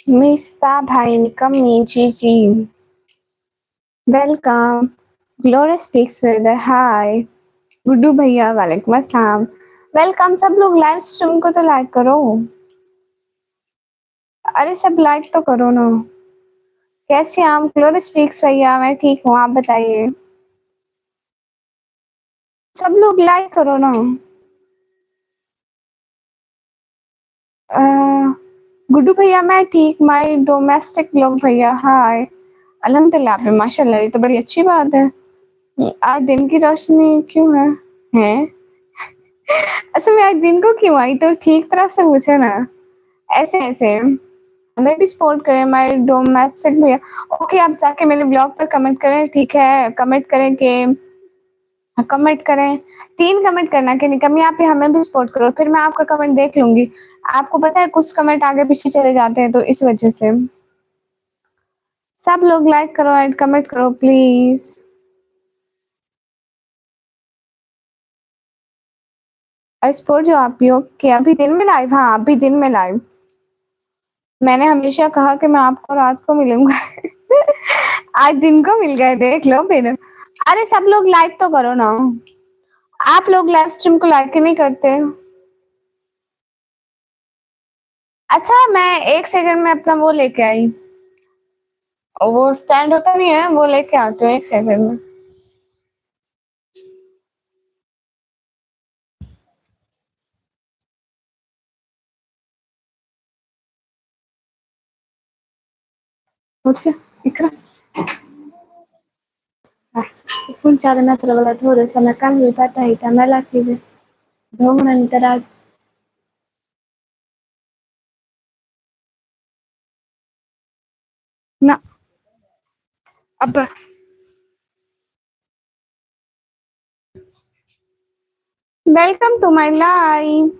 मिस्ता भाई निकम्मी जी welcome. Glory speaks brother hi. Guddu भैया वालेकुम अस्सलाम। वेलकम। सब लोग लाइव स्ट्रीम को तो लाइक करो। अरे सब लाइक तो करो ना। कैसे आप? ग्लोरी स्पीक्स भैया मैं ठीक हूँ, आप बताइए। सब लोग लाइक करो ना। अ, गुड्डू भैया मैं ठीक। माय डोमेस्टिक लोग भैया हाय। अल्हम्दुलिल्लाह पे माशाल्लाह, ये तो बड़ी अच्छी बात है। आज दिन की रोशनी क्यों है? हैं? अच्छा मैं आज दिन को क्यों आई? तो ठीक तरह से पूछे ना। ऐसे हमें भी सपोर्ट करें माय डोमेस्टिक भैया। ओके आप जाके मेरे ब्लॉग पर कमेंट करें, ठीक है? कमेंट करें। 3 कमेंट करना कि निकम्मी आप ही हमें भी सपोर्ट करो, फिर मैं आपका कमेंट देख लूँगी। आपको पता है कुछ कमेंट आगे पीछे चले जाते हैं तो इस वजह से। सब लोग लाइक करो एंड कमेंट करो प्लीज़। आई सपोर्ट जो आप ही हो कि अभी दिन में लाइव। हाँ, अभी दिन में लाइव। मैंने हमेशा कहा कि मैं आपको रात को मिलूँगा। आज दिन को मिल गए, देख लो फिर। अरे सब लोग लाइक तो करो ना। आप लोग लाइव स्ट्रीम को लाइक ही नहीं करते। अच्छा मैं 1 सेकंड में अपना वो लेके आई। वो स्टैंड होता नहीं है, वो लेके आती हूँ 1 सेकंड में। मुझसे इकरा ಫೋನ್ ಚಾರ್ಜ್ ಮಾತ್ರ ಬಲ ಥೋಡೆ ಸಮಯ ಕಾಲು ಪಾತಾ ಹಿತ ಮೇಲೆ ಹಾಕಿವೆ ಧೋಮ ನಂತರ ना अब welcome to my life.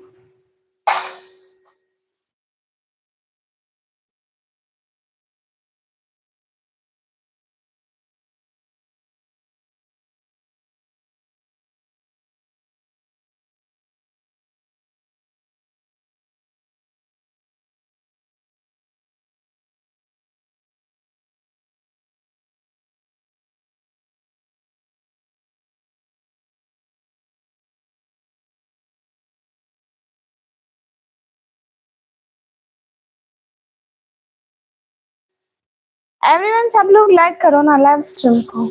Everyone सब लोग लाइक करो ना लाइव स्ट्रीम को।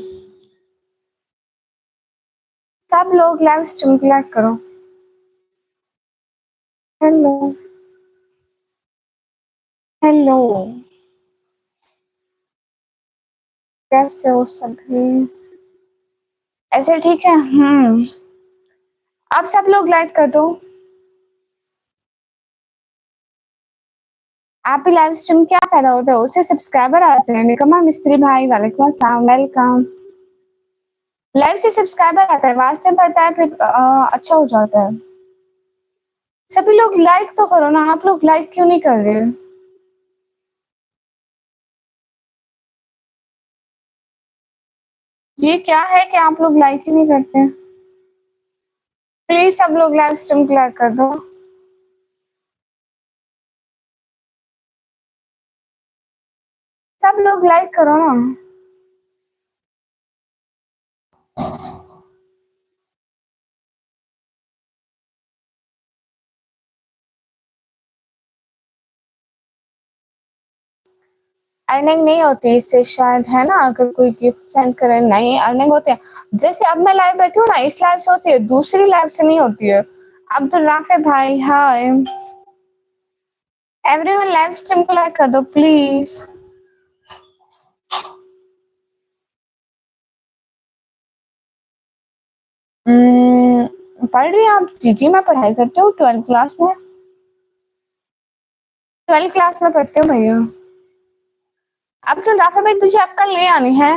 सब लोग लाइव स्ट्रीम को लाइक करो। हेलो हेलो कैसे हो सभी? ऐसे ठीक है। अब सब लोग लाइक कर दो। आप ही लाइव स्ट्रीम क्या फायदा होता है? उससे सब्सक्राइबर आते हैं। निकम्मा मिस्त्री भाई वालेकुम अस्सलाम वेलकम। लाइव से सब्सक्राइबर आता है, वास्ट टाइम पड़ता है फिर अच्छा हो जाता है। सभी लोग लाइक तो करो ना। आप लोग लाइक क्यों नहीं कर रहे? ये क्या है कि आप लोग लाइक ही नहीं करते? प्लीज सब लोग लाइव स्ट्रीम को लाइक कर दो। सब लोग लाइक करो ना। अर्निंग नहीं होती इससे शायद, है ना? अगर कोई गिफ्ट सेंड करे नहीं अर्निंग होती है। जैसे अब मैं लाइव बैठी हूँ ना, इस लाइव से होती है, दूसरी लाइव से नहीं होती है। अब्दुल राफे भाई हाय। एवरीवन लाइव स्ट्रीम को लाइक कर दो प्लीज। पढ़ रही हैं आप? जी मैं पढ़ाई करती हूँ 12th क्लास में। 12th क्लास में पढ़ती हूँ भैया। अब्दुल राफे भाई तुझे अक्ल नहीं आनी है?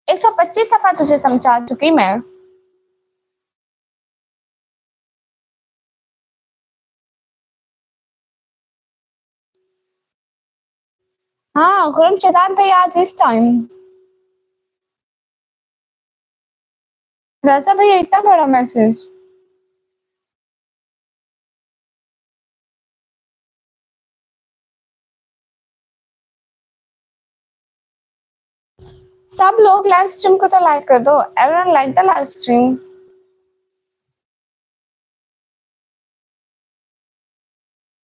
125 सफा तुझे समझा चुकी मैं। हाँ खुरम शैतान भाई आज इस टाइम। रजा भैया इतना बड़ा मैसेज। सब लोग लाइव स्ट्रीम को तो लाइक कर दो। Everyone like the live stream.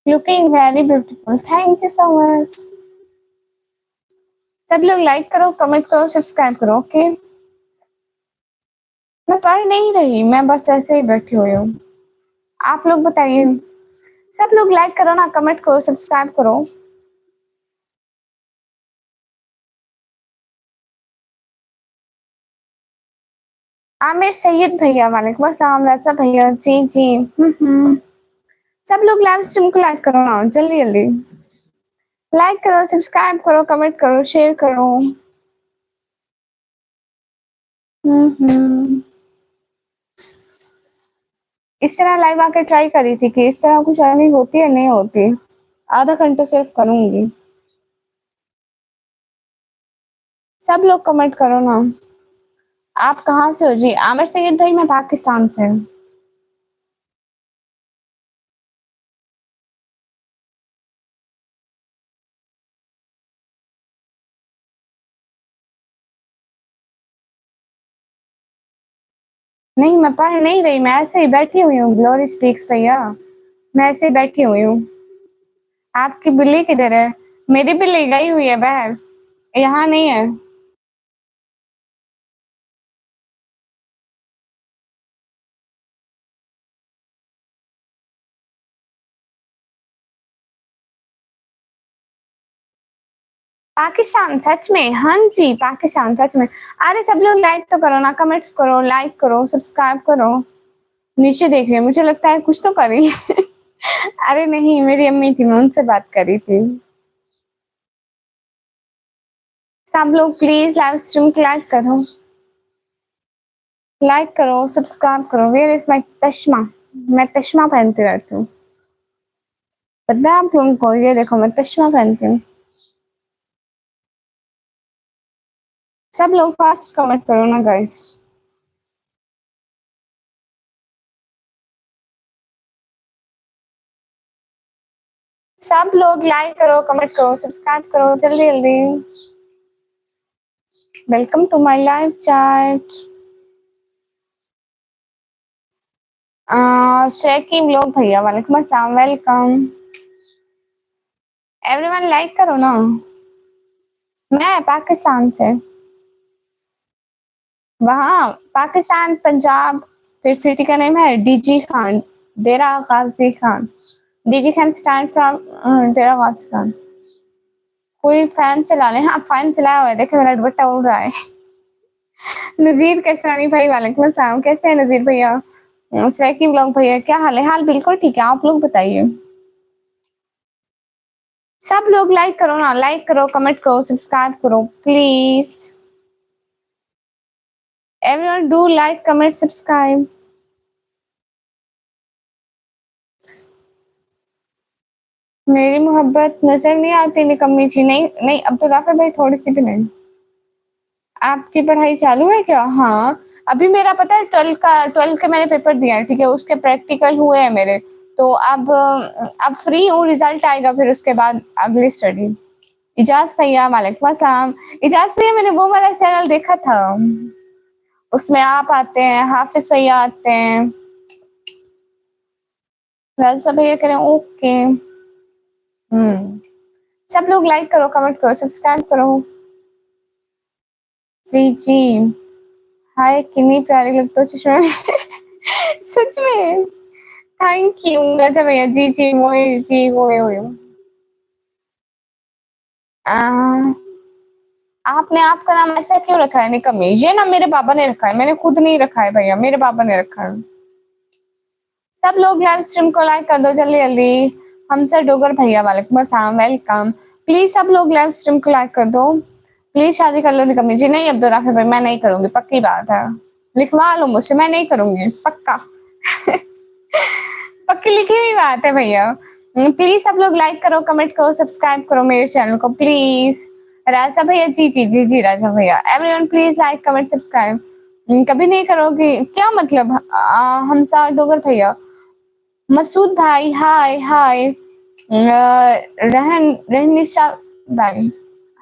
Looking very beautiful, thank you so much. सब लोग लाइक करो, कमेंट करो, सब्सक्राइब करो। ओके, मैं पढ़ नहीं रही, मैं बस ऐसे ही बैठी हुई हूँ। आप लोग बताइए। सब लोग लाइक करो ना, कमेंट करो, सब्सक्राइब करो। आमिर सैयद भैया, वालेकुम अस्सलाम। रजा भैया, जी जी। सब लोग लाइव स्ट्रीम को लाइक करो ना, जल्दी जल्दी लाइक करो, सब्सक्राइब करो, कमेंट करो, शेयर करो। इस तरह लाइव आके ट्राई करी थी कि इस तरह कुछ अर्निंग होती है, नहीं होती। आधा घंटा सिर्फ करूंगी। सब लोग कमेंट करो ना। आप कहाँ से हो जी? आमिर सैयद भाई, मैं पाकिस्तान से। नहीं, मैं पढ़ नहीं रही, मैं ऐसे ही बैठी हुई हूँ। ग्लोरी स्पीक्स भैया, मैं ऐसे ही बैठी हुई हूँ। आपकी बिल्ली किधर है? मेरी बिल्ली गई हुई है बाहर, यहाँ नहीं है। पाकिस्तान सच में? हाँ जी, पाकिस्तान सच में। अरे सब लोग लाइक तो करो ना, कमेंट्स करो, लाइक करो, सब्सक्राइब करो। नीचे देख रहे, मुझे लगता है कुछ तो करी। अरे नहीं, मेरी अम्मी थी, मैं उनसे बात करी थी। सब लोग प्लीज लाइव स्ट्रीम को लाइक करो, लाइक करो, सब्सक्राइब करो। वेयर इज माय तश्मा? मैं तश्मा पहनती रहती हूँ, पता है आप लोगों को? ये देखो, मैं तश्मा पहनती हूँ। सब लोग फास्ट कमेंट करो ना गाइस। सब लोग लाइक करो, कमेंट करो, सब्सक्राइब करो, जल्दी जल्दी। Welcome to my live chat. शेकिंग लोग भैया, वालेकुम अस्सलाम, वेलकम। एवरीवन लाइक करो ना। मैं पाकिस्तान से। वहाँ पाकिस्तान, पंजाब, फिर सिटी का नेम है DG Khan, Dera Ghazi Khan. DG Khan stand from Dera Ghazi Khan. कोई फैन चला ले। हाँ, फैन चलाया हुआ है, देखे मेरा दुपट्टा उड़ रहा है। नजीर कैसरानी भाई, वालेकुम अस्सलाम, कैसे हैं नजीर भैया? सैकी ब्लॉग भैया, क्या हाल है? हाल बिल्कुल ठीक है, आप लोग बताइए। सब लोग लाइक करो ना, लाइक करो, कमेंट करो, सब्सक्राइब करो please. Everyone do like, comment, subscribe. मेरी मोहब्बत नजर नहीं आती निकम्मी जी। नहीं नहीं, अब्दुल राफे भाई थोड़ी सी भी नहीं। आपकी पढ़ाई चालू है क्या? हाँ, अभी मेरा पता है 12 के मैंने पेपर दिया है, ठीक है, उसके प्रैक्टिकल हुए हैं मेरे। तो अब फ्री हूँ, रिजल्ट आएगा फिर उसके बाद अगली स्टडी। इजाज भैया, वालेकुम अस्सलाम। इजाज भैया, मैंने वो वाला चैनल देखा था, उसमें आप आते हैं, हाफिज भैया आते हैं। राजा भैया कह रहे हैं ओके। सब लोग लाइक करो, कमेंट करो, सब्सक्राइब करो। जी जी। हाय, कितनी प्यारी लगते हो चश्मे में। सच में, थैंक यू राजा भैया। जी जी, वही जी, वही। आपने आपका नाम ऐसा क्यों रखा है निकम्मी? ये ना मेरे पापा ने रखा है, मैंने खुद नहीं रखा है भैया, मेरे पापा ने रखा है। सब लोग लाइव स्ट्रीम को लाइक कर दो जल्दी जल्दी। हमसे डोगर भैया, वालेकुम अस्सलाम, वेलकम। प्लीज सब लोग लाइव स्ट्रीम को लाइक कर दो। प्लीज शादी कर लो निकम्मी जी। नहीं अब्दुल राफी भाई, मैं नहीं करूंगी, पक्की बात है। लिखवा लो मुझसे, मैं नहीं करूंगी, पक्का। पक्की लिखी हुई बात है भैया। प्लीज सब लोग लाइक करो, कमेंट करो, सब्सक्राइब करो मेरे चैनल को प्लीज। राजा भैया, जी जी जी जी, राजा भैया। Everyone please like, comment, subscribe. कभी नहीं करोगे क्या मतलब? हमसा डोगर भैया, मसूद भाई, हाय हाय। रहन रहनिशा भाई,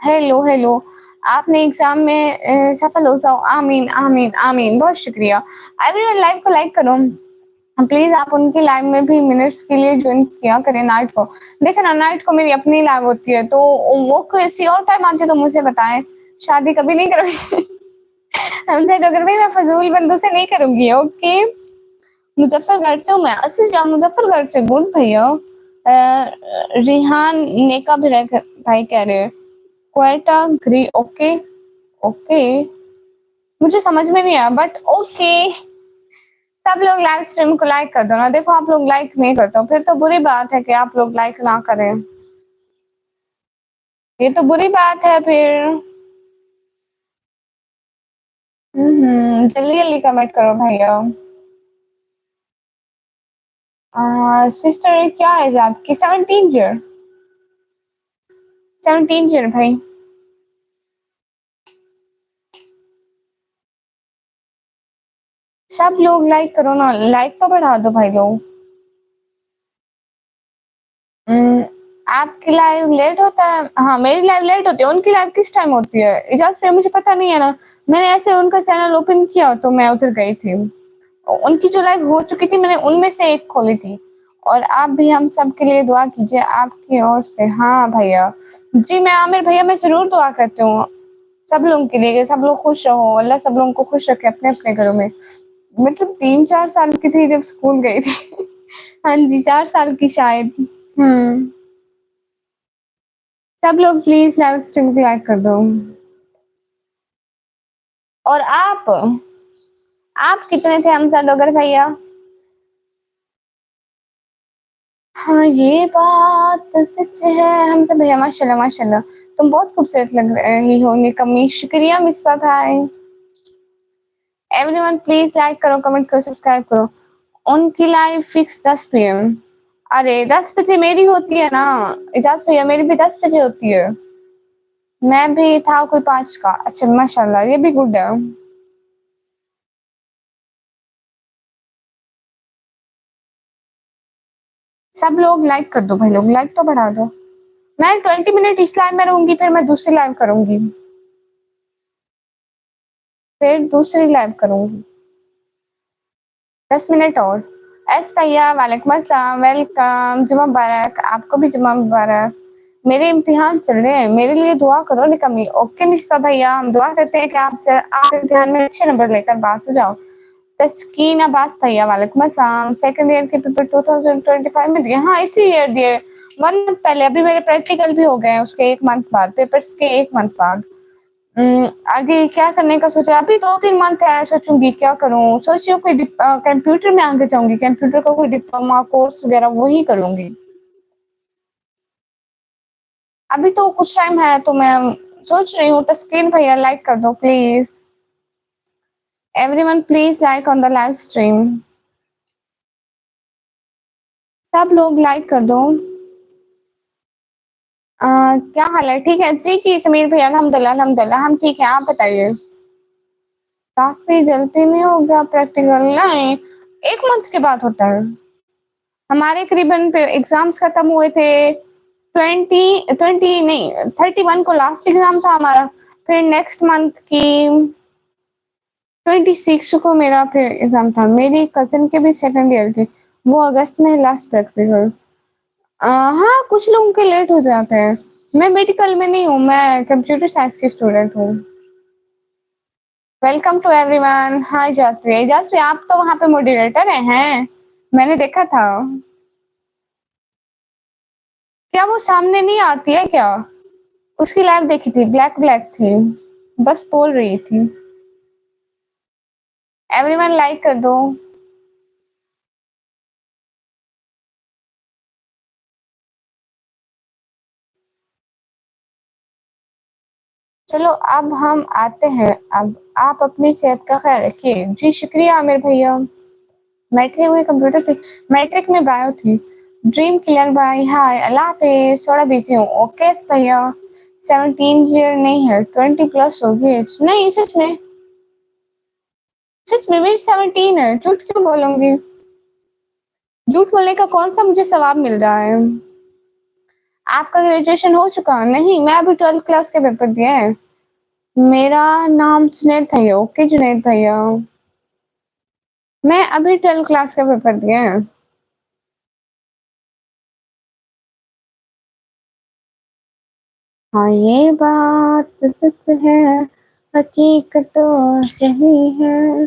हेलो हेलो। आपने एग्जाम में सफल हो जाओ, आमीन आमीन आमीन। बहुत शुक्रिया। एवरीवन लाइव को लाइक करो प्लीज। आप उनकी लाइव में भी मिनट्स के लिए ज्वाइन किया करें नाइट को। देखे ना, नाइट को मेरी अपनी लाइव होती है, तो वो किसी और टाइम आती है तो मुझे बताएं। शादी कभी नहीं करूंगी हमसे अगर मैं फजूल बंदों से नहीं करूंगी। ओके, मुजफ्फरगढ़ से हूँ मैं। असली जाम मुजफ्फरगढ़ से। गुड भैया। रिहान नेका भी भाई कह रहे हैं क्वेटा ग्री। ओके ओके, मुझे समझ में नहीं आया बट ओके। सब लोग लाइव स्ट्रीम को लाइक कर दो ना। देखो आप लोग लाइक नहीं करते हो, फिर तो बुरी बात है कि आप लोग लाइक ना करें। ये तो बुरी बात है फिर। जल्दी जल्दी कमेंट करो भैया। सिस्टर क्या एज आपकी? 17 ईयर। 17 ईयर भाई। सब लोग लाइक करो ना, लाइक तो बढ़ा दो भाई लोग। आपकी लाइव लेट होता है? हाँ मेरी लाइव लेट होती है। उनकी लाइव किस टाइम होती है इजाज पे? मुझे पता नहीं है ना। मैंने ऐसे उनका चैनल ओपन किया तो मैं उधर गई थी। उनकी जो लाइव हो चुकी थी मैंने उनमें से एक खोली थी। और आप भी हम सब के लिए दुआ कीजिए आपकी ओर से। हाँ भैया जी, मैं आमिर भैया मैं जरूर दुआ करती हूँ सब लोगों के लिए कि सब लोग खुश रहो, अल्लाह सब लोगों को खुश रखे अपने अपने घरों में। मतलब 3-4 साल की थी जब स्कूल गई थी हाँ जी 4 साल की शायद। हम्म, सब लोग प्लीज लाइव स्ट्रीम को लाइक कर दो। और आप कितने थे हमजा डोगर भैया? हाँ ये बात सच है हमजा भैया। माशाल्लाह माशाल्लाह, तुम बहुत खूबसूरत लग रही हो। निकम्मी शुक्रिया मिसबा भाई। एवरीवन प्लीज लाइक करो, कमेंट करो, सब्सक्राइब करो। उनकी लाइव फिक्स 10 PM। अरे 10 बजे मेरी होती है ना इजाज भैया, मेरी भी 10 बजे होती है। मैं भी था कोई 5 का। अच्छा माशाल्लाह, ये भी गुड है। सब लोग लाइक कर दो भाई लोग, लाइक तो बढ़ा दो। मैं 20 मिनट इस लाइव में रहूंगी, फिर मैं दूसरी लाइव करूंगी, फिर दूसरी लाइव करूंगी 10 मिनट और। एस भैया वालेकुम अस्सलाम, वेलकम। जुमा मुबारक, आपको भी जुमा मुबारक। मेरे इम्तिहान चल रहे हैं, मेरे लिए दुआ करो निकम्मी। ओके मिसबा भैया, हम दुआ करते हैं कि आप इम्तिहान में अच्छे नंबर लेकर पास हो जाओ। तस्कीन अब्बास भैया वालेकुम अस्सलाम। सेकंड ईयर के पेपर 2025 में दिए? हाँ इसी ईयर दिए, 1 मंथ पहले। अभी मेरे प्रैक्टिकल भी हो गए हैं उसके 1 मंथ बाद, पेपर्स के 1 मंथ बाद। आगे क्या करने का सोचा? अभी 2-3 मंथ है, सोचूंगी क्या करूं। सोच रही हूँ कोई कंप्यूटर में आगे जाऊंगी, कंप्यूटर का कोई डिप्लोमा कोर्स वगैरह वही करूंगी। अभी तो कुछ टाइम है तो मैं सोच रही हूँ। तस्कीन भैया लाइक कर दो please. Everyone please like on the live stream. सब लोग लाइक कर दो। क्या हाल है? ठीक है जी जी समीर भैया, अल्हम्दुलिल्लाह अल्हम्दुलिल्लाह हम ठीक है। आप बताइए। काफी जल्दी नहीं हो गया प्रैक्टिकल? नहीं, 1 मंथ के बाद होता है। हमारे करीबन एग्जाम्स खत्म हुए थे 20 नहीं 31 को लास्ट एग्जाम था हमारा। फिर नेक्स्ट मंथ की 26 को मेरा फिर एग्जाम था। मेरी कजिन के भी सेकंड ईयर की, वो अगस्त में लास्ट प्रैक्टिकल। हाँ कुछ लोगों के लेट हो जाते हैं। मैं मेडिकल में नहीं हूँ, मैं कंप्यूटर साइंस की स्टूडेंट हूँ। Welcome to everyone. Hi Jaspree, Jaspree आप तो वहाँ पे मॉडरेटर हैं, मैंने देखा था। क्या वो सामने नहीं आती है क्या? उसकी लाइव देखी थी, ब्लैक ब्लैक थी, बस बोल रही थी। एवरीवन लाइक कर दो। चलो अब हम आते हैं। अब आप अपनी सेहत का ख्याल रखिए। जी शुक्रिया आमिर भैया। मैट्रिक में कंप्यूटर थी, मैट्रिक में बायो थी। Dream clear bye. Hi Allah हाफिज, थोड़ा बिजी हूँ। ओके भैया। 17 ईयर नहीं है, 20 प्लस होगी। नहीं सच में, सच में मेरी 17 है। झूठ क्यों बोलूंगी? झूठ बोलने का कौन सा मुझे सवाब मिल रहा है? आपका ग्रेजुएशन हो चुका? नहीं, मैं अभी 12th क्लास के पेपर दिए हैं। मेरा नाम जुनैद भैया। ओके जुनैद भैया। मैं अभी 12th क्लास का पेपर दिया है। हाँ ये बात तो सच है, हकीकत तो सही है।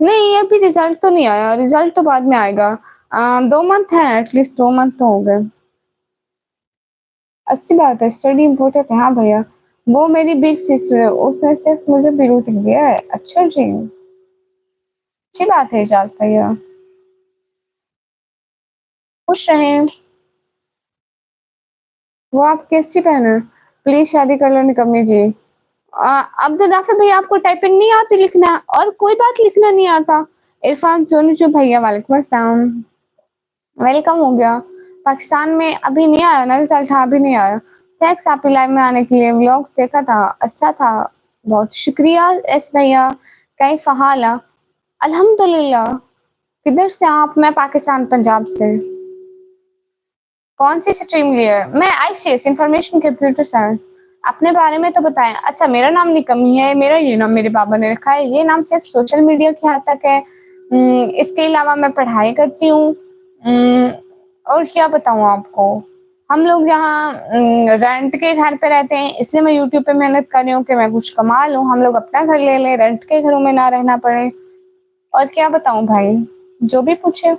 नहीं अभी रिजल्ट तो नहीं आया, रिजल्ट तो बाद में आएगा। 2 मंथ है, एटलीस्ट 2 मंथ तो हो गए। अच्छी बात है, स्टडी इम्पोर्टेंट है। हाँ भैया, वो मेरी बिग सिस्टर है, उसने सिर्फ मुझे बिरूट दिया है। अच्छा जी, अच्छी बात है एजाज भैया। खुश रहें। वो आपकी अच्छी बहन है। प्लीज शादी कर लो निकम्मी जी। अब्दुल राफी भैया, आपको टाइपिंग नहीं आती लिखना? और कोई बात, लिखना नहीं आता? इरफान सोनू जो भैया, वालेकुम अस्सलाम, वेलकम हो गया। पाकिस्तान में अभी नहीं आया ना रिजल्ट? हाँ अभी नहीं आया। थैंक्स आपके लाइव में आने के लिए, व्लॉग्स देखा था, अच्छा था, बहुत शुक्रिया एस भैया। कई फहाला, अल्हम्दुलिल्लाह। किधर से आप? मैं पाकिस्तान पंजाब से। कौन सी स्ट्रीम लिया है? मैं आईसीएस, इंफॉर्मेशन कंप्यूटर साइंस। अपने बारे में तो बताएं। अच्छा, मेरा नाम निकम्मी है, मेरा ये नाम मेरे पापा ने रखा है। ये नाम सिर्फ सोशल मीडिया के हद तक है। इसके अलावा मैं पढ़ाई करती हूँ। और क्या बताऊँ आपको। हम लोग यहाँ रेंट के घर पे रहते हैं, इसलिए मैं यूट्यूब पे मेहनत कर रही हूँ कि मैं कुछ कमा लूँ, हम लोग अपना घर ले लें, रेंट के घरों में ना रहना पड़े। और क्या बताऊँ भाई, जो भी पूछे।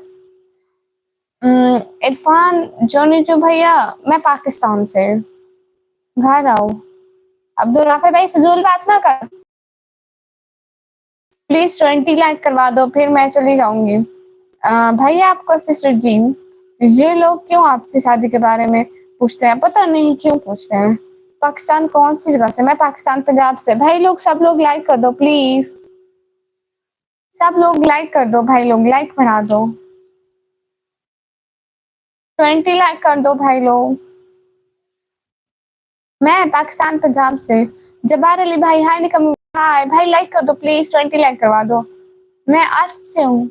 इरफान जोनी जो भैया, मैं पाकिस्तान से। घर आओ। अब्दुल राफे भाई फिजूल बात ना कर। प्लीज 20 लाइक करवा दो, फिर मैं चली जाऊंगी। भैया आपको सिस्टर जी, ये लोग क्यों आपसे शादी के बारे में पूछते हैं? पता नहीं क्यों पूछते हैं। पाकिस्तान कौन सी जगह से? मैं पाकिस्तान पंजाब से। भाई लोग, सब लोग लाइक कर दो प्लीज। सब लोग लाइक कर दो, भाई लोग लाइक बढ़ा दो। 20 लाइक कर दो भाई लोग। मैं पाकिस्तान पंजाब से। जब्बार अली भाई हाय निकम, हाय भाई, लाइक कर दो प्लीज, 20 लाइक करवा दो। मैं अर्श से हूँ।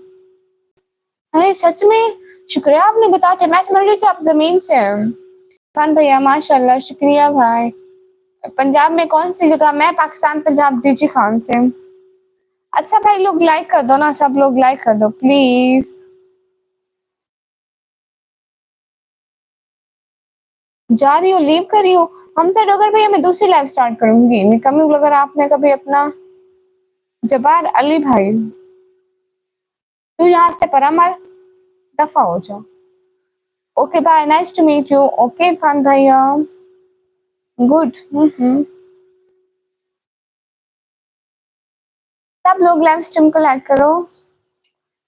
अरे सच में? शुक्रिया आपने बताया, मैं समझ रही थी आप जमीन से हैं। खान भैया माशाल्लाह, शुक्रिया भाई। पंजाब में कौन सी जगह? मैं पाकिस्तान पंजाब डीजी खान से। अच्छा भाई लोग लाइक कर दो ना, सब लोग लाइक कर दो प्लीज। जा रही हो, लीव कर रही हो? हमसे डॉक्टर भैया, मैं दूसरी लाइफ स्टार्ट करूंगी। निकम्मी अगर आपने कभी अपना। जब्बार अली भाई, तू यहाँ से परा मार, दफा हो जाओ। Okay bye, nice to meet you. Okay Irfan भैया, गुड। सब लोग लाइव स्ट्रीम को लाइक करो।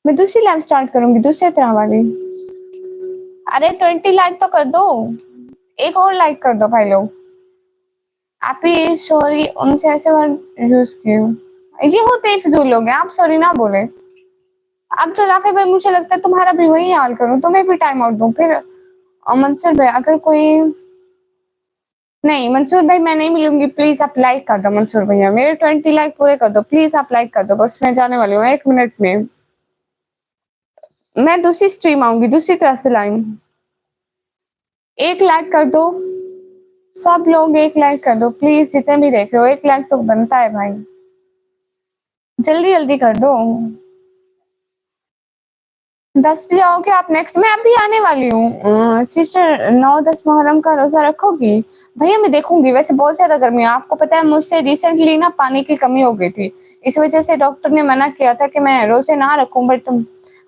मैं दूसरी लाइव स्टार्ट करूंगी, दूसरी तरह वाली। अरे 20 लाइक तो कर दो, एक और लाइक कर दो भाई लोग। आप ही सॉरी उनसे ऐसे वर्ड यूज किए, ये होते ही फिजूल लोग हैं, आप सॉरी ना बोले। अब तो राफे भाई, मुझे लगता है तुम्हारा भी वही हाल करूं, तुम्हें भी टाइम आउट दूं फिर। मंसूर भाई अगर कोई। नहीं मंसूर भाई, मैं नहीं मिलूंगी, प्लीज आप लाइक कर दो। मंसूर भैया मेरे 20 लाइक पूरे कर दो प्लीज, आप लाइक कर दो बस, मैं जाने वाली हूँ 1 मिनट में। मैं दूसरी स्ट्रीम आऊंगी, दूसरी तरह से लाइन। एक लाइक कर दो, सब लोग एक लाइक कर दो प्लीज, जितने भी देख रहे हो, एक लाइक तो बनता है भाई, जल्दी जल्दी कर दो। 10 बजे आओगे आप नेक्स्ट? मैं अभी आने वाली हूँ सिस्टर। 9-10 मुहर्रम का रोजा रखोगी? भैया मैं देखूंगी, वैसे बहुत ज्यादा गर्मी है, आपको पता है मुझसे रिसेंटली ना पानी की कमी हो गई थी, इस वजह से डॉक्टर ने मना किया था कि मैं रोजे ना रखूं, बट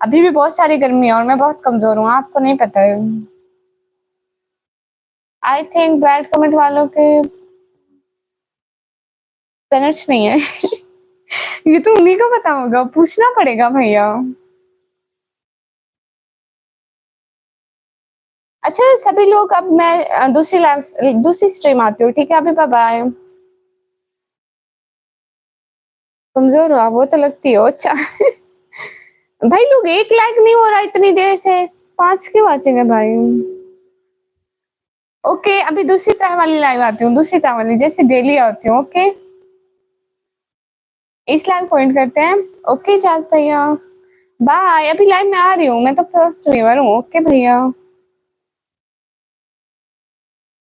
अभी भी बहुत सारी गर्मी है और मैं बहुत कमजोर हूँ, आपको नहीं पता है। आई थिंक बैड कमेंट वालों के पेरेंट्स नहीं है। ये तो उन्हीं को पता होगा, पूछना पड़ेगा भैया। अच्छा सभी लोग, अब मैं दूसरी लाइव दूसरी स्ट्रीम आती हूँ, ठीक है? अभी बाय बाय। कमजोर हो आप, वो तो लगती हो। अच्छा। भाई लोग एक लाइक नहीं हो रहा इतनी देर से, 5 क्यों बचेंगे भाई? ओके अभी दूसरी तरह वाली लाइव आती हूँ, दूसरी तरह वाली जैसे डेली आती हूँ। ओके इस लाइव पॉइंट करते हैं। ओके जाज भैया बाय, अभी लाइव में आ रही हूँ, मैं तो फर्स्ट व्यूअर हूँ। ओके भैया।